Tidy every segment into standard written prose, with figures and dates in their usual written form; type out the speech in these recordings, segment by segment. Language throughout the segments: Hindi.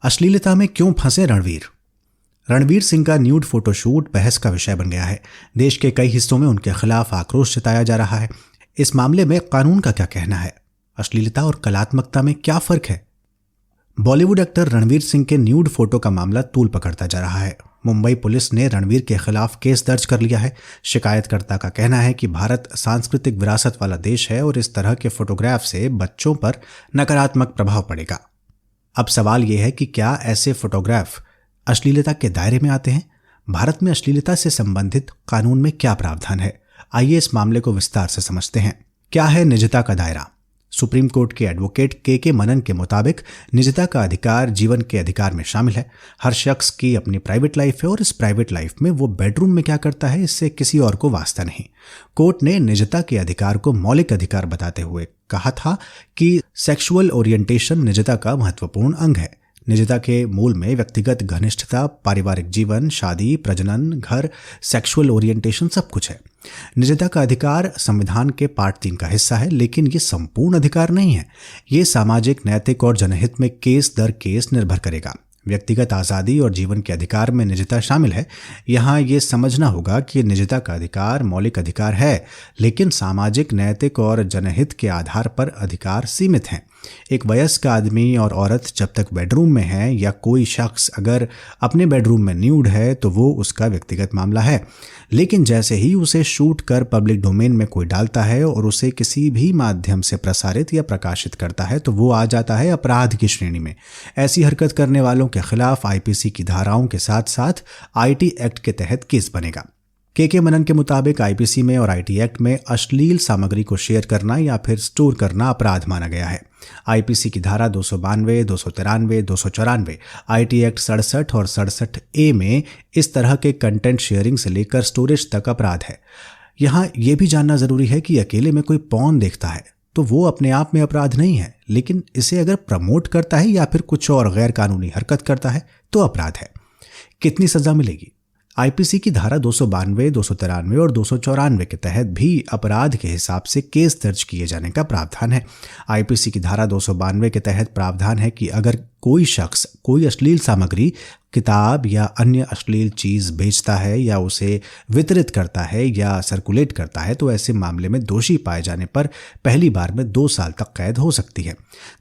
अश्लीलता में क्यों फंसे रणवीर? रणवीर सिंह का न्यूड फोटोशूट बहस का विषय बन गया है। देश के कई हिस्सों में उनके खिलाफ आक्रोश जताया जा रहा है। इस मामले में कानून का क्या कहना है? अश्लीलता और कलात्मकता में क्या फर्क है? बॉलीवुड एक्टर रणवीर सिंह के न्यूड फोटो का मामला तूल पकड़ता जा रहा है। मुंबई पुलिस ने रणवीर के खिलाफ केस दर्ज कर लिया है। शिकायतकर्ता का कहना है कि भारत सांस्कृतिक विरासत वाला देश है और इस तरह के फोटोग्राफ से बच्चों पर नकारात्मक प्रभाव पड़ेगा। अब सवाल यह है कि क्या ऐसे फोटोग्राफ अश्लीलता के दायरे में आते हैं? भारत में अश्लीलता से संबंधित कानून में क्या प्रावधान है? आइए इस मामले को विस्तार से समझते हैं। क्या है निजता का दायरा? सुप्रीम कोर्ट के एडवोकेट के मनन के मुताबिक निजता का अधिकार जीवन के अधिकार में शामिल है। हर शख्स की अपनी प्राइवेट लाइफ है और इस प्राइवेट लाइफ में वो बेडरूम में क्या करता है इससे किसी और को वास्ता नहीं। कोर्ट ने निजता के अधिकार को मौलिक अधिकार बताते हुए कहा था कि सेक्सुअल ओरिएंटेशन निजता का महत्वपूर्ण अंग है। निजता के मूल में व्यक्तिगत घनिष्ठता, पारिवारिक जीवन, शादी, प्रजनन, घर, सेक्सुअल ओरिएंटेशन सब कुछ है। निजता का अधिकार संविधान के पार्ट 3 का हिस्सा है, लेकिन ये संपूर्ण अधिकार नहीं है। ये सामाजिक, नैतिक और जनहित में केस दर केस निर्भर करेगा। व्यक्तिगत आज़ादी और जीवन के अधिकार में निजता शामिल है। यहाँ ये समझना होगा कि निजता का अधिकार मौलिक अधिकार है, लेकिन सामाजिक, नैतिक और जनहित के आधार पर अधिकार सीमित हैं। एक वयस्क आदमी और औरत जब तक बेडरूम में है या कोई शख्स अगर अपने बेडरूम में न्यूड है तो वो उसका व्यक्तिगत मामला है, लेकिन जैसे ही उसे शूट कर पब्लिक डोमेन में कोई डालता है और उसे किसी भी माध्यम से प्रसारित या प्रकाशित करता है तो वो आ जाता है अपराध की श्रेणी में। ऐसी हरकत करने वालों के खिलाफ आईपीसी की धाराओं के साथ साथ आईटी एक्ट के तहत केस बनेगा। के मनन के मुताबिक आईपीसी में और आईटी एक्ट में अश्लील सामग्री को शेयर करना या फिर स्टोर करना अपराध माना गया है। आईपीसी की धारा 292, 293, 294, आईटी एक्ट 67 और 67A में इस तरह के कंटेंट शेयरिंग से लेकर स्टोरेज तक अपराध है। यहाँ यह भी जानना जरूरी है कि अकेले में कोई पॉर्न देखता है तो वो अपने आप में अपराध नहीं है, लेकिन इसे अगर प्रमोट करता है या फिर कुछ और गैर कानूनी हरकत करता है तो अपराध है। कितनी सजा मिलेगी? आईपीसी की धारा 292, 293 और 294 के तहत भी अपराध के हिसाब से केस दर्ज किए जाने का प्रावधान है। आईपीसी की धारा 292 के तहत प्रावधान है कि अगर कोई शख्स कोई अश्लील सामग्री, किताब या अन्य अश्लील चीज़ बेचता है या उसे वितरित करता है या सर्कुलेट करता है तो ऐसे मामले में दोषी पाए जाने पर पहली बार में 2 साल तक कैद हो सकती है।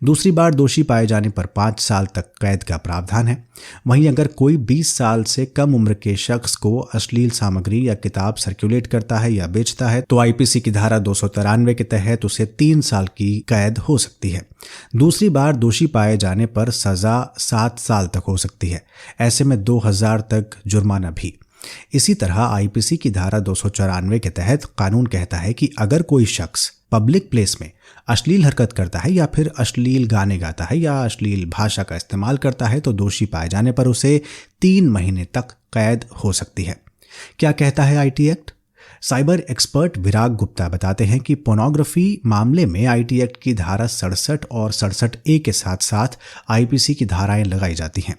दूसरी बार दोषी पाए जाने पर 5 साल तक कैद का प्रावधान है। वहीं अगर कोई 20 साल से कम उम्र के शख्स को अश्लील सामग्री या किताब सर्कुलेट करता है या बेचता है तो आईपीसी की धारा 293 के तहत उसे 3 साल की कैद हो सकती है। दूसरी बार दोषी पाए जाने पर सजा 7 साल तक हो सकती है। ऐसे में 2000 तक जुर्माना भी। इसी तरह आईपीसी की धारा 294 के तहत कानून कहता है कि अगर कोई शख्स पब्लिक प्लेस में अश्लील हरकत करता है या फिर अश्लील गाने गाता है या अश्लील भाषा का इस्तेमाल करता है तो दोषी पाए जाने पर उसे 3 महीने तक कैद हो सकती है। क्या कहता है आईटी एक्ट? साइबर एक्सपर्ट विराग गुप्ता बताते हैं कि पोर्नोग्राफी मामले में आईटी एक्ट की धारा 67 और 67A के साथ साथ आईपीसी की धाराएं लगाई जाती हैं।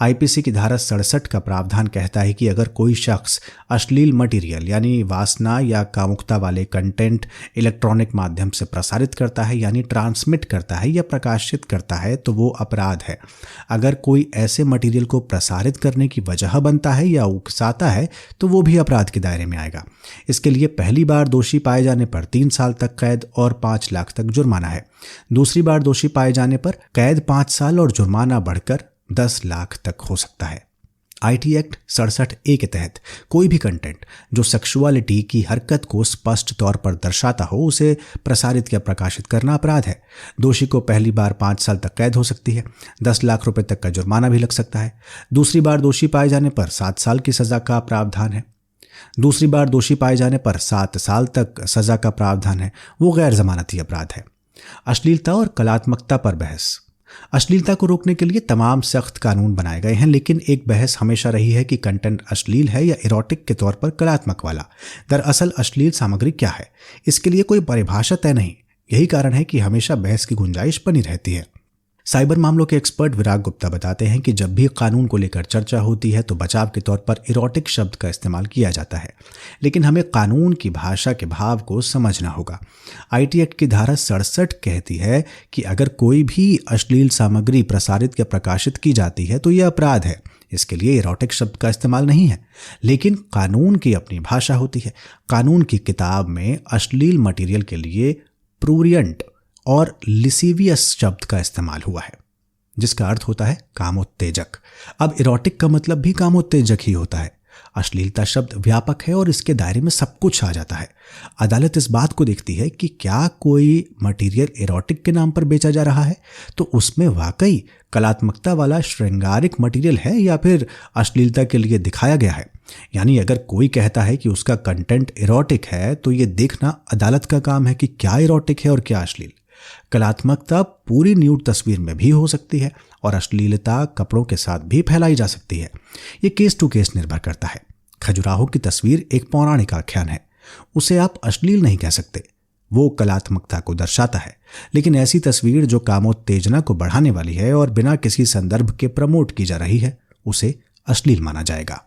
आईपीसी की धारा 67 का प्रावधान कहता है कि अगर कोई शख्स अश्लील मटेरियल यानी वासना या कामुकता वाले कंटेंट इलेक्ट्रॉनिक माध्यम से प्रसारित करता है यानी ट्रांसमिट करता है या प्रकाशित करता है तो वो अपराध है। अगर कोई ऐसे मटेरियल को प्रसारित करने की वजह बनता है या उकसाता है तो वो भी अपराध के दायरे में आएगा। इसके लिए पहली बार दोषी पाए जाने पर 3 साल तक कैद और 5 लाख तक जुर्माना है। दूसरी बार दोषी पाए जाने पर कैद 5 साल और जुर्माना बढ़कर 10 लाख तक हो सकता है। आईटी एक्ट 67A के तहत कोई भी कंटेंट जो सेक्सुअलिटी की हरकत को स्पष्ट तौर पर दर्शाता हो उसे प्रसारित या प्रकाशित करना अपराध है। दोषी को पहली बार 5 साल तक कैद हो सकती है, 10 लाख रुपए तक का जुर्माना भी लग सकता है। दूसरी बार दोषी पाए जाने पर 7 साल की सजा का प्रावधान है। दूसरी बार दोषी पाए जाने पर 7 साल तक सजा का प्रावधान है। वो गैर जमानती अपराध है। अश्लीलता और कलात्मकता पर बहस। अश्लीलता को रोकने के लिए तमाम सख्त कानून बनाए गए हैं, लेकिन एक बहस हमेशा रही है कि कंटेंट अश्लील है या इरोटिक के तौर पर कलात्मक वाला। दरअसल अश्लील सामग्री क्या है, इसके लिए कोई परिभाषा तय नहीं। यही कारण है कि हमेशा बहस की गुंजाइश बनी रहती है। साइबर मामलों के एक्सपर्ट विराग गुप्ता बताते हैं कि जब भी कानून को लेकर चर्चा होती है तो बचाव के तौर पर इरोटिक शब्द का इस्तेमाल किया जाता है, लेकिन हमें कानून की भाषा के भाव को समझना होगा। आईटी एक्ट की धारा 67 कहती है कि अगर कोई भी अश्लील सामग्री प्रसारित या प्रकाशित की जाती है तो यह अपराध है। इसके लिए इरोटिक शब्द का इस्तेमाल नहीं है, लेकिन कानून की अपनी भाषा होती है। कानून की किताब में अश्लील मटेरियल के लिए प्रूरियंट और लिसीवियस शब्द का इस्तेमाल हुआ है, जिसका अर्थ होता है कामोत्तेजक। अब इरोटिक का मतलब भी कामोत्तेजक ही होता है। अश्लीलता शब्द व्यापक है और इसके दायरे में सब कुछ आ जाता है। अदालत इस बात को देखती है कि क्या कोई मटेरियल इरोटिक के नाम पर बेचा जा रहा है तो उसमें वाकई कलात्मकता वाला श्रृंगारिक मटेरियल है या फिर अश्लीलता के लिए दिखाया गया है। यानी अगर कोई कहता है कि उसका कंटेंट इरोटिक है तो ये देखना अदालत का काम है कि क्या इरोटिक है और क्या अश्लील। कलात्मकता पूरी न्यूड तस्वीर में भी हो सकती है और अश्लीलता कपड़ों के साथ भी फैलाई जा सकती है। ये केस टू केस निर्भर करता है। खजुराहो की तस्वीर एक पौराणिक आख्यान है, उसे आप अश्लील नहीं कह सकते, वो कलात्मकता को दर्शाता है। लेकिन ऐसी तस्वीर जो कामोत्तेजना को बढ़ाने वाली है और बिना किसी संदर्भ के प्रमोट की जा रही है, उसे अश्लील माना जाएगा।